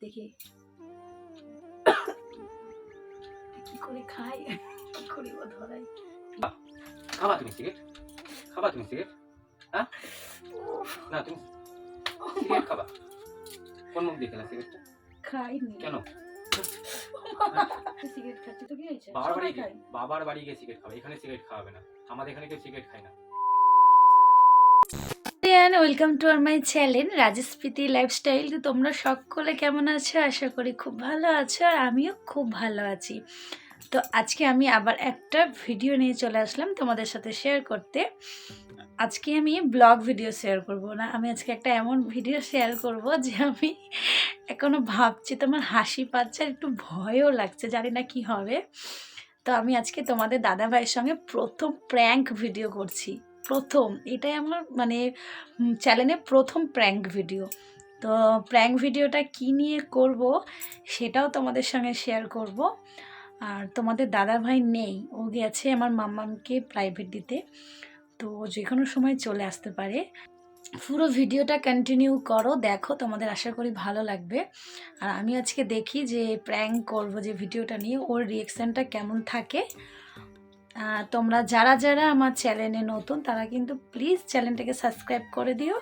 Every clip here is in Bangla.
দেখি কি করে খাই, কি করে ও ধরাই। খাবা তুমি সিগারেট? খাবা তুমি সিগারেট? হ্যাঁ না, তুমি সিগারেট খাবা? কোন মুখ দিয়ে খেলা সিগারেটটা? খাইনি। কেন? সিগারেট খাচ্ছি তো কি হয়েছে? বাবার বাড়ি গিয়ে সিগারেট খাবে, এখানে সিগারেট খাওয়াবে না। আমাদের এখানে কেউ সিগারেট খায় না। Welcome to our my channel রাজস্পীতি লাইফস্টাইল। তো তোমরা সকলে কেমন আছো? আশা করি খুব ভালো আছো, আর আমিও খুব ভালো আছি। তো আজকে আমি আবার একটা ভিডিও নিয়ে চলে আসলাম তোমাদের সাথে শেয়ার করতে। আজকে আমি ব্লগ ভিডিও শেয়ার করব না, আমি আজকে একটা এমন ভিডিও শেয়ার করব যে আমি এখনো ভাবছি, তোমার হাসি পাচ্ছে আর একটু ভয়ও লাগছে, জানি না কি হবে। তো আমি আজকে তোমাদের দাদা ভাইয়ের সঙ্গে প্রথম প্র্যাঙ্ক ভিডিও করছি। প্রথম, এটাই আমার মানে চ্যানেলে প্রথম প্র্যাঙ্ক ভিডিও। তো প্র্যাঙ্ক ভিডিওটা কি নিয়ে করব সেটাও তোমাদের সঙ্গে শেয়ার করব। আর তোমাদের দাদা ভাই নেই, ও গেছে আমার মাম্মামকে প্রাইভেট দিতে, তো যে কোনো সময় চলে আসতে পারে। পুরো ভিডিওটা কন্টিনিউ করো, দেখো, তোমাদের আশা করি ভালো লাগবে। আর আমি আজকে দেখি যে প্র্যাঙ্ক করব যে ভিডিওটা নিয়ে, ওর রিয়েকশানটা কেমন থাকে। তোমরা যারা যারা আমার চ্যানেলে নতুন তারা কিন্তু প্লিজ চ্যানেলটাকে সাবস্ক্রাইব করে দিও।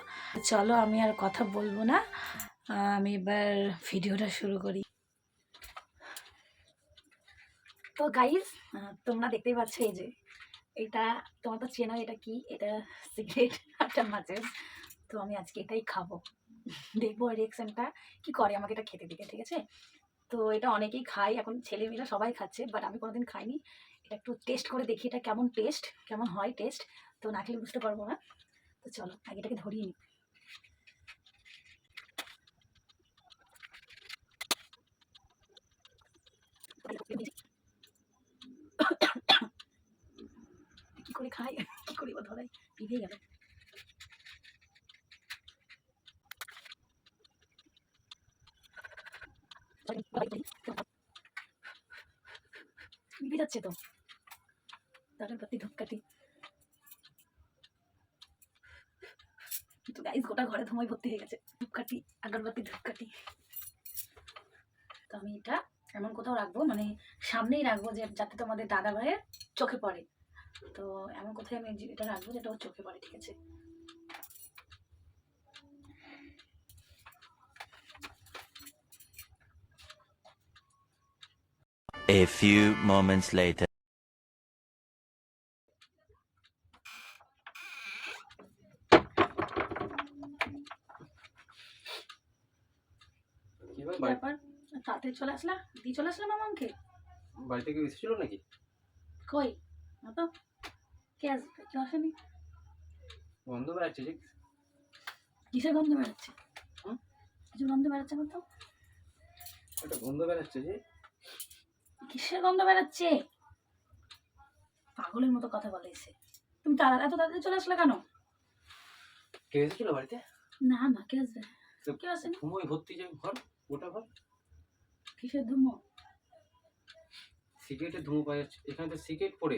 চলো আমি আর কথা বলবো না, আমি এবার ভিডিওটা শুরু করি। তো গাইজ, তোমরা দেখতেই পাচ্ছ এই যে এটা, তোমরা তো চেনো এটা কি, এটা সিগারেট একটা মাছের। তো আমি আজকে এটাই খাবো, দেখবো রিয়েকশনটা কি করে, আমাকে এটা খেতে দিকে, ঠিক আছে? তো এটা অনেকেই খায়, এখন ছেলেমেয়েরা সবাই খাচ্ছে, বাট আমি কোনোদিন খাইনি। এটা একটু টেস্ট করে দেখি এটা কেমন টেস্ট, কেমন হয় টেস্ট। তো না খেলে বুঝতে পারবো না। তো চলো আগে এটাকে ধরিয়ে নিই। কি করে খাই, কি করে বা ধরাই, ভিজে গেল। ভিজে যাচ্ছে তো, তাদের প্রতি ধূপকাঠি। তো গাইজ গোটা ঘরে ধুমোয় ভর্তি হয়ে গেছে, ধূপকাঠি, আগরবাতি, ধূপকাঠি। তো আমি এটা এমন কোথাও রাখবো, মানে সামনেই রাখবো, যে যাতে তোমাদের দাদা ভাইয়ের চোখে পড়ে। তো এমন কোথায় আমি এটা রাখবো যেটা ওর চোখে পড়ে, ঠিক আছে? A few moments later. কি কি ব্যাপার, তাড়াতাড়ি চলে আসলা, দিয়ে চলে আসলাম আমাকে। বাড়িতে কেউ এসেছিল নাকি? কই না তো, কে আসবে, কেউ আসেনি। গন্ধ বেড়াচ্ছে যে। কিসের গন্ধ বেরোচ্ছে? কিছু গন্ধ বেরোচ্ছে না তো। একটা গন্ধ বেড়াচ্ছে যে। কিসের গন্ধ বেরোচ্ছে? পাগলের মতো কথা বলে এসে। তুমি এত তাড়াতাড়ি চলে আসলে কেন? কেউ এসেছিল বাড়িতে? না না, কে আসবে, কেউ আসেনি। ধুমোয় ভর্তি যে ঘর, গোটা ঘর। কিসের ধুমো? সিগারেটের ধুমো পাওয়া যাচ্ছে এখানে, তো সিগারেট পড়ে।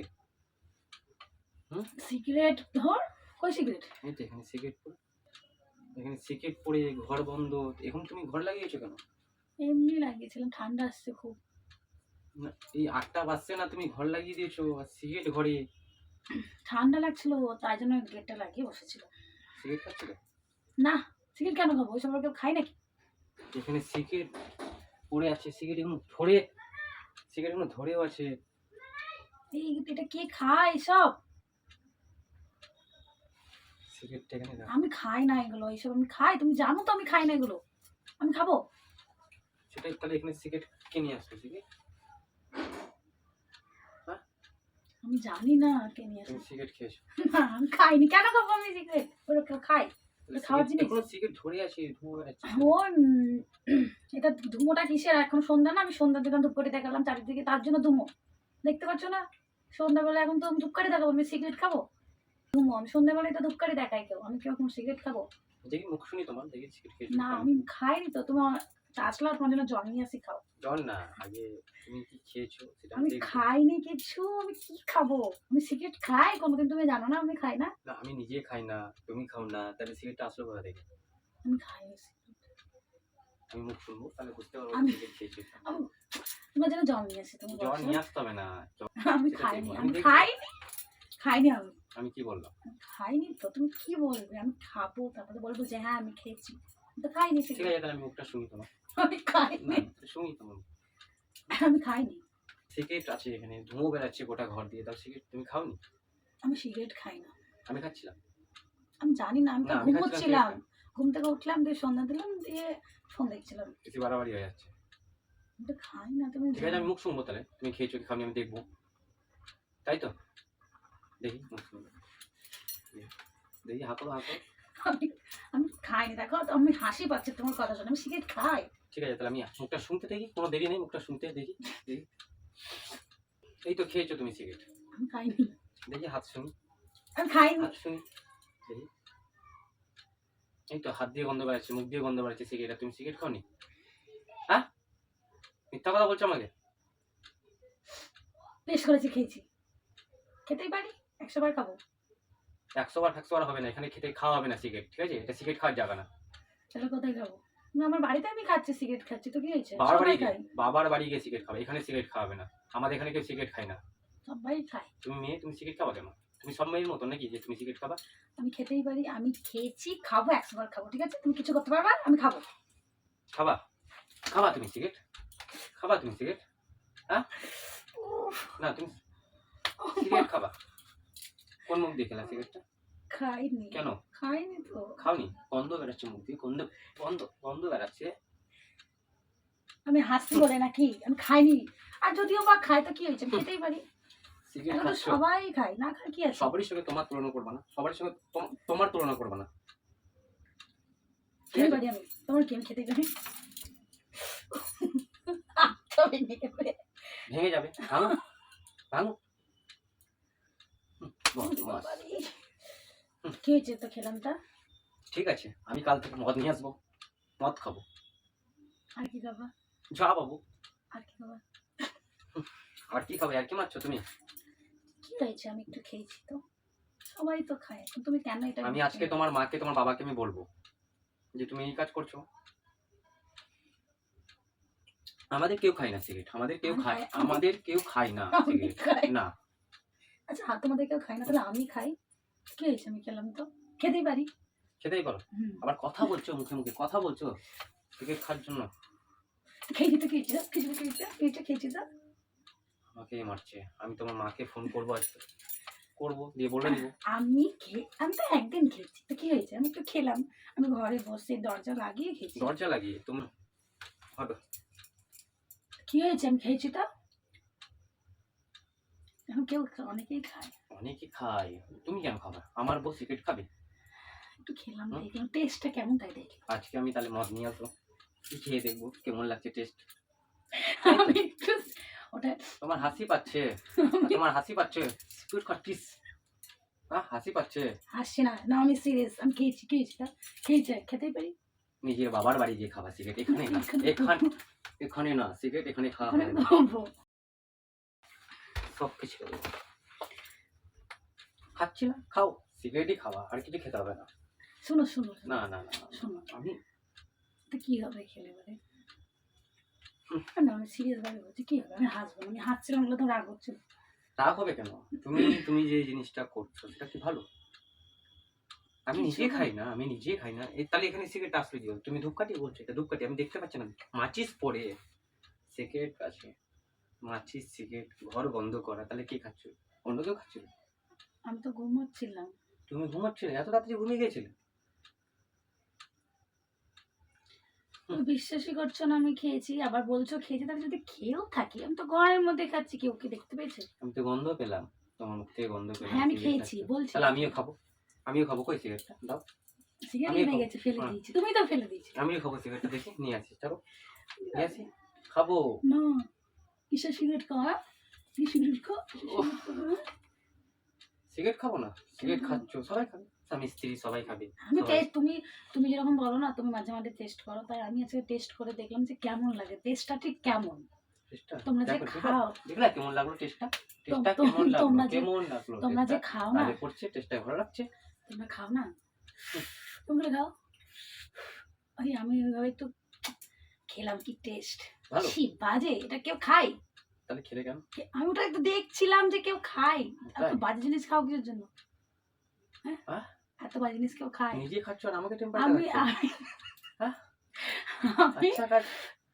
সিগারেট ধর, কই সিগারেট? এই তো এখানে সিগারেট পড়ে, এখানে সিগারেট পড়ে ঘর বন্ধ। এখন তুমি ঘর লাগিয়েছো কেন? এমনি লাগিয়েছিলাম, ঠান্ডা আসছে খুব। না, এই 8টা বাজছে না, তুমি ঘর লাগিয়ে দিয়েছো আর সিগারেট ঘরে। ঠান্ডা লাগছিল, তাই জন্য গেটটা লাগিয়ে বসেছিল। সিগারেট খাচ্ছিল? না, সিগারেট কেন খাবো, ওইসব কেউ খাই নাকি? এখানে সিগারেট পড়ে আছে, সিগারেট এখন ধরে, সিগারেট এখন ধরেও আছে। এটা কে খায় এসব? সিগারেটটা এখানে রাখ। আমি খাই না এগুলো, এইসব আমি খাই, তুমি জানো তো আমি খাই না এগুলো, আমি খাবো? সেটাই, তাহলে এখানে সিগারেট কে নিয়ে আসতো? সিগারেট আমি জানি না কে নিয়ে আসে। তুমি সিগারেট খেয়েছো? না আমি খাইনি, কেন খাবো আমি সিগারেট? ওরা কেউ খায়, খাওয়ার জিনিস। এখনো সিগারেট ধরে আছে, ধোঁয়া বেরোচ্ছে। এটা ধুমোটা কিসের? এখন সন্ধ্যা না, আমি সন্ধ্যার দোকান ধূপকাঠি দেখালাম চারিদিকে, তার জন্য ধুমো। দেখতে পাচ্ছ না, সন্ধ্যাবেলা এখন তো ধূপকাঠি দেখাবো, আমি সিগারেট খাবো? ধুমো, আমি সন্ধ্যাবেলায় তো ধূপকাঠি দেখাই, কেউ, আমি কি এখন সিগারেট খাবো? দেখি মুখ শুনি তোমার, দেখি সিগারেট খেয়েছো? না আমি খাইনি তো, তুমি আসলে তোমার জন্য জল নিয়ে আসি, খাও। জল না, আগে তুমি কি খেয়েছো সেটা আমি দেখবো। খাইনি কিছু, আমি কি খাবো? আমি সিগারেট খাই কোনোদিন, তুমি জানো না আমি খাই না। না, আমি নিজে খাই না, তুমি খাও না, তাহলে সিগারেটটা আসলো কোথা থেকে? আমি খাইনি। আমি মুখ শুনবো তাহলে বুঝতে পারবো আমি- সিগারেট খেয়েছো। তোমার জন্য জল নিয়ে এসেছি, তুমি জ্বর বসো। নিয়ে আসতে হবে না। আমি সেটা খাইনি, দেখবো, আমি দেখবো। খাইনি, খাইনি আমি আমি কি বললাম? খাইনি তো। তুমি কি বলবে? আমি খাবো, তারপরে বলবো যে হ্যাঁ আমি খেয়েছি। আমি তো খাইনি ঠিক cigarette। আছে তাহলে আমি মুখটা শুনি তোমার। আমি খাইনি, না শুনি তোমার। আমি খাইনি। সিগারেট আছে এখানে, ধুঁয়ো বেড়াচ্ছে গোটা ঘর দিয়ে, তাও সিগারেট তুমি খাওনি? আমি সিগারেট খাই না। আমি খাচ্ছিলাম। আমি জানি না, আমি তো না, আমি খাচ্ছিলাম ঘুমোচ্ছিলাম। cigarette। ঘুম থেকে উঠলাম, দিয়ে সন্ধ্যা দিলাম, দিয়ে ফোন দেখছিলাম। বেশি বাড়াবাড়ি হয়ে যাচ্ছে। আমি তো খাই না, তুমি ঠিক আছে আমি মুখ শুনবো তাহলে, তুমি খেয়েছো কি খাওনি আমি দেখবো, তাই তো? দেখি মুখ শুনবো, দেখি হাঁকো হাঁকো। আমি আমি খাইনি। দেখো আমি হাসি পাচ্ছে তোমার কথা শুনে, আমি সিগারেট খাই। ঠিক আছে তাহলে আমি মুখটা শুনতে দেখি, কোনো দেরি নেই, মুখটা শুনতে দেখি। দেখি এই তো খেয়েছো তুমি সিগারেট, আমি খাইনি, দেখি হাত শুনি, আমি খাইনি। হাত শুনি দেখি। এই তো হাত দিয়ে গন্ধ বেড়াচ্ছে, মুখ দিয়ে গন্ধ বেড়াচ্ছে সিগারেট, তুমি সিগারেট খাওনি? হ্যাঁ মিথ্যা কথা বলছো আমাকে? বেশ করেছি, খেয়েছি। খেতেই পারি, 100 বার খাবো। 100 বার হবে না, এখানে খেতে খাওয়া হবে না সিগারেট, ঠিক আছে? এটা সিগারেট খাওয়ার জায়গা না। তাহলে কোথায় খাবো? না, আমার বাড়িতে আমি খাচ্ছি, সিগারেট খাচ্ছি, তো কি হয়েছে? বাবার বাড়ি সবাই গিয়ে, খাই, বাবার বাড়ি গিয়ে সিগারেট খাবে, এখানে সিগারেট খাওয়াবে না। আমাদের এখানে কেউ সিগারেট খায় না। সবাই খাই। তুমি মেয়ে, তুমি সিগারেট খাবা কেন? তুমি সব মেয়ের মতো নাকি যে তুমি সিগারেট খাবা? আমি খেতেই পারি, আমি খেয়েছি, খাবো, 100 বার খাবো, ঠিক আছে? তুমি কিছু করতে পারবা? আমি খাবো। খাবা? খাবা তুমি সিগারেট? খাবা তুমি সিগারেট? হ্যাঁ উফ, না তুমি সিগারেট খাবা? কোন মুখ দিয়ে খেলা সিগারেটটা? খাইনি। কেন খাইনি তো। খাওনি? গন্ধ বেড়াচ্ছে মুখ দিয়ে, গন্ধ গন্ধ গন্ধ বেড়াচ্ছে। আমি হাসছি বলে নাকি? আমি খাইনি। আর যদিও বা খাই তো কি হয়েছে? আমি খেতেই পারি। সিগারেট এখন তো খাচ্ছ, সবাই খায়, না খায় কি আছে? সবারই সঙ্গে তোমার তুলনা করবা না, সবার সঙ্গে তোমার তুলনা করবা না। ঠিক খেতে আছে? পারি আমি। তোমার কি, আমি খেতেই পারি? তবে নেবে। ভেঙে যাবে, ভাঙো ভাঙো। বদমাশ। বাবারে। কি হয়েছে তো খেলাম তা? ঠিক আছে আমি কাল থেকে মদ নিয়ে আসবো, মদ খাবো। আর কি খাবা? যা বাবু, আর কি খাবা? আর কি খাবে? আর কি মারছো তুমি? কি হয়েছে? আমি একটু খেয়েছি তো। সবাই তো খায়, এখন তুমি কেন এটা? আমি আজকে তোমার মাকে তোমার বাবাকে আমি বলবো যে তুমি এই কাজ করছো। আমাদের কেউ খায় না সিগারেট, আমাদের কেউ খায়, আমাদের কেউ খায় না আমি সিগারেট খাই। না। আচ্ছা, তোমাদের কেউ খায় না, তাহলে আমি খাই। কি হয়েছে? আমি খেলাম তো, খেতেই পারি। খেতেই পারো, আবার কথা বলছো, মুখে মুখে কথা বলছো সিগারেট খাওয়ার জন্য। খেয়েছি তো, খেয়েছি তো, খেয়েছি তো, খেয়েছি তো, খেয়েছি, খেয়েছি তো। আমাকে মারছে। আমি তোমার মাকে ফোন করবো আজকে, করবো দিয়ে বলে দিব। আমি তো একদিন খেয়েছি তো, কি হয়েছে? আমি তো খেলাম, আমি ঘরে বসে দরজা লাগিয়ে খেয়েছি। দরজা লাগিয়ে তুমি হবে? কি হয়েছে? আমি খেয়েছি তো। এখন কেউ অনেকেই খায়। অনেকে খায়, তুমি কেন খাবে? আমার বউ সিগারেট খাবে? একটু খেলাম, দেখলাম টেস্টটা কেমন, তাই দেখি। আজকে আমি তাহলে মদ নিয়ে আসবো, খেয়ে দেখবো কেমন লাগছে টেস্ট। আমি একটু ওটা তোমার হাসি পাচ্ছে, তোমার হাসি পাচ্ছে সিগারেট খাচ্ছিস, হ্যাঁ হাসি পাচ্ছে। হাসছি না, না আমি সিরিয়াস। আমি খেয়েছি, খেয়েছি তা, খেয়েছি, খেতেই পারি। নিজের বাবার বাড়ি গিয়ে খাবা সিগারেট, এখানে না, এখানে এখানে না সিগারেট, এখানে খাওয়া ওখানে হবে না। খাবো। সব কিছু খাচ্ছি না, খাও সিগারেটই খাওয়া, আর কিছু খেতে হবে না। শোনো শোনো না না না শোনো, আমি তো কি হবে খেলে বলে? না আমি সিরিয়াস ভাবে বলছি, কি হবে? আমি হাসবো না। আমি হাসছিলাম বলে তো রাগ হচ্ছিল। রাগ হবে কেন? তুমি তুমি যে জিনিসটা করছো সেটা কি ভালো? আমি নিজে খাই না, আমি নিজে খাই না, তাহলে এখানে সিগারেট আসলে দিও। তুমি ধূপকাঠি বলছো, এটা ধূপকাঠি আমি দেখতে পাচ্ছি না, মাচিস পড়ে সিগারেট আছে, মাচিস সিগারেট ঘর বন্ধ করা, তাহলে কি খাচ্ছ? অন্য কেউ খাচ্ছিল? আমি তো ঘুমোচ্ছিলাম। তুমি ঘুমাচ্ছিলে? এত রাত্রে ঘুমিয়ে গেছিলে? তুমি বিশ্বাসই করছো না, আমি খেয়েছি, আবার বলছো খেয়েছি। তাহলে যদি খেয়েও থাকি, আমি তো ঘরের মধ্যে খাচ্ছি, কেউ কি দেখতে পেয়েছে? আমি তো গন্ধ পেলাম, তোমার মুখ থেকে গন্ধ পেলাম। হ্যাঁ আমি cigarette খেয়েছি, খাচ্ছ। বলছি। তাহলে আমিও খাবো, আমিও খাবো। কই সিগারেটটা দাও, সিগারেট আমিও নিয়ে খাবো। গেছে, ফেলে হ্যাঁ। দিয়েছি। তুমি তো ফেলে দিয়েছি। আমিও খাবো সিগারেটটা, দেখি নিয়ে আসি, চলো নিয়ে আসি, খাবো। না, কিসের সিগারেট খাওয়া? কি সিগারেট খাও? সিগারেট খাবো না? সিগারেট খাচ্ছ, সবাই খাবে, স্বামী স্ত্রী সবাই খাবে। আমি সবাই- টেস্ট, তুমি যেরকম বলো না, তুমি মাঝে মাঝে টেস্ট করো, তাই আমি আজকে টেস্ট করে দেখলাম যে কেমন লাগে, টেস্টটা ঠিক কেমন। টেস্টটা তোমরা যে দেখো, খাও, দেখলা কেমন লাগলো টেস্টটা? টেস্টটা তোম- কেমন লাগলো? তোমরা যে- কেমন লাগলো? তোমরা যে টেস্টটা? খাও না, আরে করছে টেস্টটা ভালো লাগছে? তোমরা খাও না, তোমরা খাও। আরে আমি ওইভাবে একটু খেলাম, কি টেস্ট, ভালো? ছি বাজে, এটা কেউ খায়? তাহলে খেলে কেন? আমি ওটা একটু দেখছিলাম যে কেউ খায়। এত তাই? বাজে জিনিস খাও কিসের জন্য? হ্যাঁ, আহ? এত বাজে জিনিস কেউ খায়? নিজে খাচ্ছ আর আমাকে টেম্পার আমি দেখাচ্ছ? আমি হ্যাঁ? আমি আচ্ছা কাজ।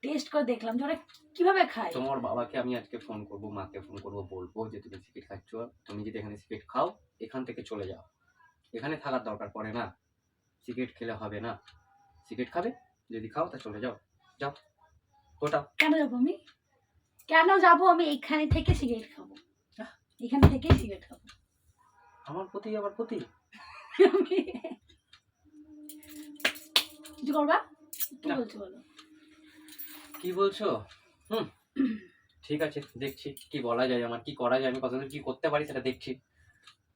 টেস্ট করে দেখলাম যে ওরা কিভাবে খায়। তোমার বাবাকে আমি আজকে ফোন করবো, মাকে ফোন করবো, বলবো যে তুমি সিগারেট খাচ্ছ, তুমি যদি এখানে সিগারেট খাও এখান থেকে চলে যাও, এখানে থাকার দরকার পড়ে না, সিগারেট খেলে হবে না, সিগারেট খাবে যদি খাও তা চলে যাও, যাও ওটা। কেন যাবো আমি? কেন যাবো আমি? এখানে থেকে সিগারেট খাবো, আহ! এখানে থেকেই সিগারেট খাবো। আমার প্রতি আবার প্রতি আমি কিছু করবা? কি না। বলছো বলো? কি বলছো? হুম, ঠিক আছে, দেখছি কি বলা যায়, আমার কি করা যায়, আমি কতদূর কি করতে পারি সেটা দেখছি।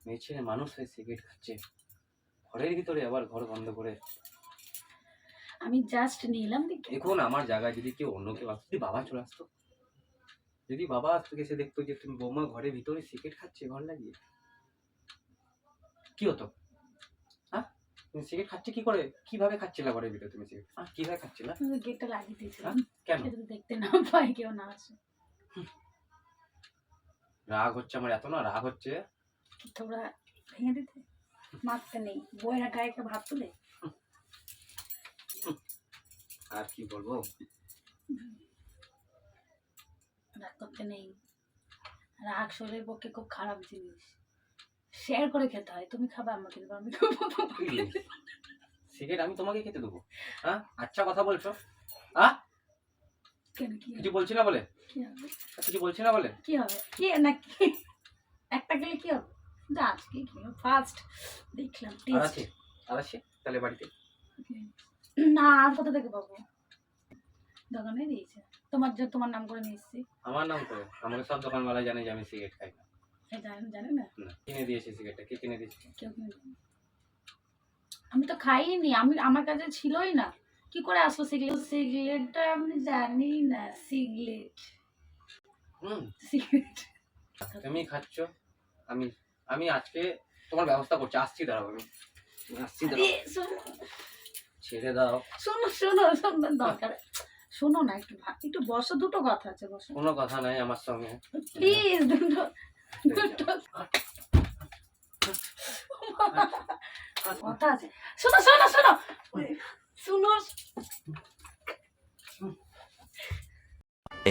মেয়ে ছেলে মানুষ হয়ে সিগারেট খাচ্ছে ঘরের ভিতরে, আবার ঘর বন্ধ করে। আমি জাস্ট নিলাম দেখি। দেখুন আমার জায়গায় যদি কেউ অন্য কেউ আসতো, যদি বাবা চলে আসতো, যদি বাবা আসতো এসে দেখতো যে তুমি বৌমা ঘরের ভিতরে সিগারেট খাচ্ছে ঘর লাগিয়ে, কি হতো? হ্যাঁ, তুমি সিগারেট খাচ্ছে কি করে, কিভাবে খাচ্ছিলা ঘরের ভিতরে তুমি সিগারেট, কিভাবে খাচ্ছিলা? গেটটা লাগিয়ে দিয়েছিলাম, কেন? যাতে দেখতে না পাই, কেউ না আসে। রাগ হচ্ছে আমার, এত না রাগ হচ্ছে। কি তোমরা ভেঙে দিতে? মারতে নেই, বইয়ের গায়ে একটা ভাত তুলে। আর কি বলবো, রাগ করতে নেই, রাগ শরীরের পক্ষে খুব খারাপ জিনিস, শেয়ার করে খেতে হয়। তুমি খাবে, আমাকে দেবো, আমি খাবো। সিগারেট আমি তোমাকে খেতে দেবো? হ্যাঁ, আচ্ছা কথা বলছো? কেন, কি কিছু হবে? বলছি না বলে? কি হবে? কিছু বলছি না বলে? কি হবে? কি না কি একটা গেলে কি হবে? কিন্তু আজকে কি ফার্স্ট দেখলাম আর টেস্ট। আছে? আর আছে তাহলে বাড়িতে? না, আর কোথা থেকে পাবো? দোকানে দিয়েছে, তোমার নাম করে নিয়ে এসেছি। আমার নাম করে? আমাকে সব দোকানওয়ালা জানে যে আমি সিগারেট খাই না। জানে না? না, কিনে দিয়েছে সিগারেটটা, কে কিনে দিয়েছে? কেউ কিনে দেয়নি। আমি তো খাইনি, আমার কাছে ছিলই না। কি করে আসলো সিগারেটটা? আমি জানি না সিগারেট। সিগারেট তুমি খাচ্ছ, আমি আমি আজকে তোমার ব্যবস্থা করছি, আসছি, দাঁড়াও, আমি আসছি, দাঁড়াও, ছেড়ে দাও। শোনো দরকার, শোনো না, একটু বসো, দুটো কথা আছে, বসো কোনো কথা নাই আমার সঙ্গে। প্লিজ, দুটো কথা আছে, শোনো শোনো।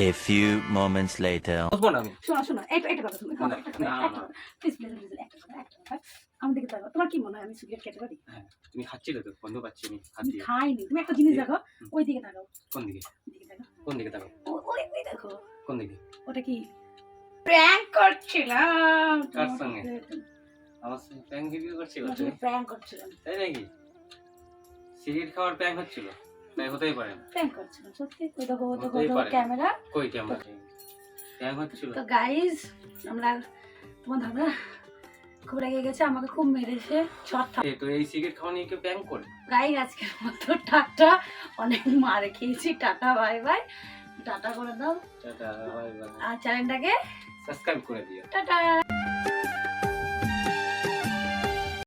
A few moments later. বসবো না আমি। শোনো একটা কথা শুনো, না, না, না। প্লিজ একটা কথা। আমি দেখে থাকো, তোমার কি মনে হয় আমি সিগারেট খেতে পারি? হ্যাঁ, তুমি খাচ্ছিলে তো, বন্ধ পাচ্ছি আমি হাত আমি দিয়ে। খাইনি। তুমি একটা জিনিস দেখো, ওই দিকে তাকাও, কোন দিকে? দিকে তাকাও, কোন দিকে তাকাও? ওই দেখো, কোন দিকে? ওটা কি প্র্যাঙ্ক করছিলাম? কার সঙ্গে? আমার সঙ্গে প্র্যাঙ্ক ভিডিও করছিল? প্র্যাঙ্ক করছিলাম, তাই নাকি? সিগারেট খাওয়ার প্র্যাঙ্ক হচ্ছিল? তাই হতেই পারে না। প্র্যাঙ্ক করছিলাম সত্যি। ওই দেখো হতেই পারে না। ক্যামেরা। কই ক্যামেরা? প্র্যাঙ্ক হচ্ছিল? তো গাইজ, আমরা তোমার দাদা খুব রেগে গেছে, আমাকে খুব মেরেছে, তো এই সিগারেট খাওয়া নিয়ে কেউ প্র্যাঙ্ক করে? গাইজ আজকের মতো টাটা, অনেক মার খেয়েছি, টাটা বাই বাই, টাটা করে দাও টাটা, বাই বাই। আর চ্যানেলটাকে সাবস্ক্রাইব করে দিও। টাটা।